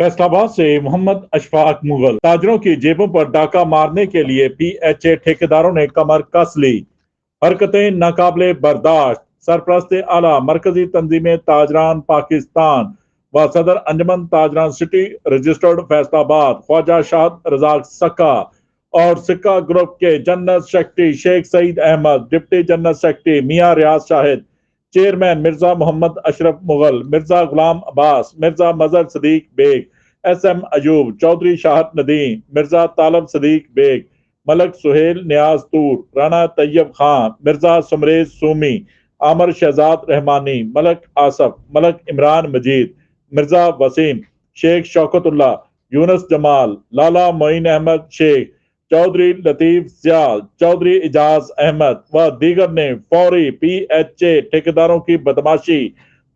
फैसलाबाद से मोहम्मद अशफाक मुगल। ताजरों की जेबों पर डाका मारने के लिए PHA ठेकेदारों ने कमर कस ली। हरकतें नाकाबिले बर्दाश्त। सरपरस्त आला मरकजी तंजीमें ताजरान पाकिस्तान व सदर अंजमन ताजरान सिटी रजिस्टर्ड फैसलाबाद ख्वाजा शाद रजाक सक्का और सिक्का ग्रुप के general secretary Sheikh Saeed Ahmad, deputy general secretary Mian Riaz Shahid, chairman Mirza Mohammad Ashraf Mughal, Mirza Ghulam Abbas, Mirza Mazhar Sadiq Baig, SM Ayub, Chaudhry Shahat Nadeem, Mirza Talib Sadiq Baig, Malik Suhail Niaz Toor, Rana Tayyab Khan, Mirza Sumrez Sumi, Amir Shahzad Rahmani, Malak Asaf, Malak Imran मजीद, मिर्जा वसीम, शेख शौकतुल्ला, यूनुस जमाल, लाला मोइन अहमद शेख, चौधरी लतीफ सियाल, चौधरी इजाज अहमद व दीगर ने फौरी PHA ठेकेदारों की बदमाशी,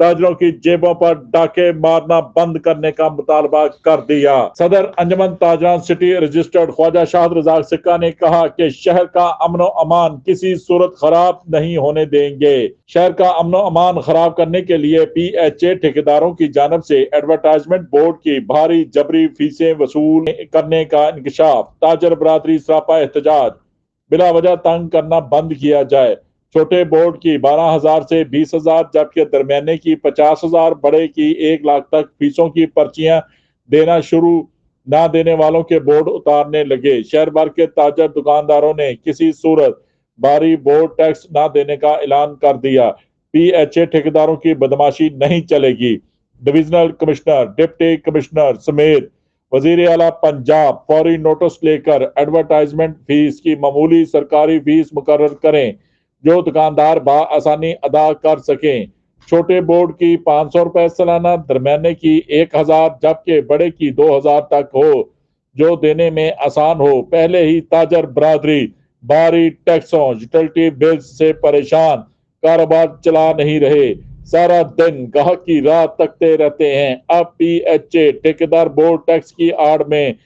ताजरों की जेबों पर डाके मारना बंद करने का मुतालबा कर दिया। सदर अंजमन ताजरान सिटी रजिस्टर्ड ख्वाजा शाद रजाक सिक्का ने कहा कि शहर का अमन व अमान किसी सूरत खराब नहीं होने देंगे। शहर का अमन व अमान खराब करने के लिए PHA ठेकेदारों की जानब से एडवर्टाइजमेंट बोर्ड की भारी जबरी फीसें वसूल करने का इंकशाफ, ताजर बरादरी सरापा एहतजाज, बिला वजह तंग करना बंद किया जाए। छोटे बोर्ड की 12,000 से 20,000 जबकि दरमियाने की 50,000, बड़े की 1 लाख तक फीसों की पर्चियां देना शुरू ना देने वालों के बोर्ड उतारने लगे। शहर भर के ताजर दुकानदारों ने किसी सूरत बारी बोर्ड टैक्स ना देने का ऐलान कर दिया। PHA ठेकेदारों की बदमाशी नहीं चलेगी। डिविजनल कमिश्नर, डिप्टी कमिश्नर समेत वजीर आला पंजाब फौरी नोटिस लेकर एडवर्टाइजमेंट फीस की मामूली सरकारी फीस मुकर्रर करें जो दुकानदार आसानी अदा कर सकें। छोटे बोर्ड की 500 रुपए सालाना, दरमियाने की 1,000 जबकि बड़े की 2,000 तक हो जो देने में आसान हो। पहले ही ताजर बरादरी भारी टैक्सों, यूटिलिटी बिल्स से परेशान, कारोबार चला नहीं रहे, सारा दिन गाहक की राह तकते रहते हैं। अब PHA ठेकेदार बोर्ड टैक्स की आड़ में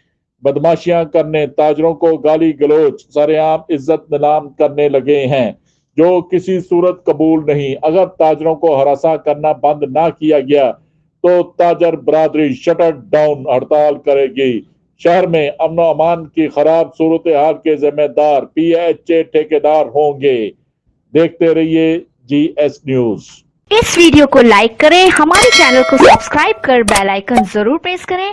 बदमाशियां करने, ताजरों को गाली गलोच, सरेआम इज्जत नीलाम करने लगे हैं जो किसी सूरत कबूल नहीं। अगर ताजरों को हरासा करना बंद ना किया गया तो ताजर बरादरी शटर डाउन हड़ताल करेगी। शहर में अमन अमान की खराब सूरत हाल के जिम्मेदार PHA ठेकेदार होंगे। देखते रहिए GS न्यूज। इस वीडियो को लाइक करें, हमारे चैनल को सब्सक्राइब कर बेल आइकन जरूर प्रेस करें।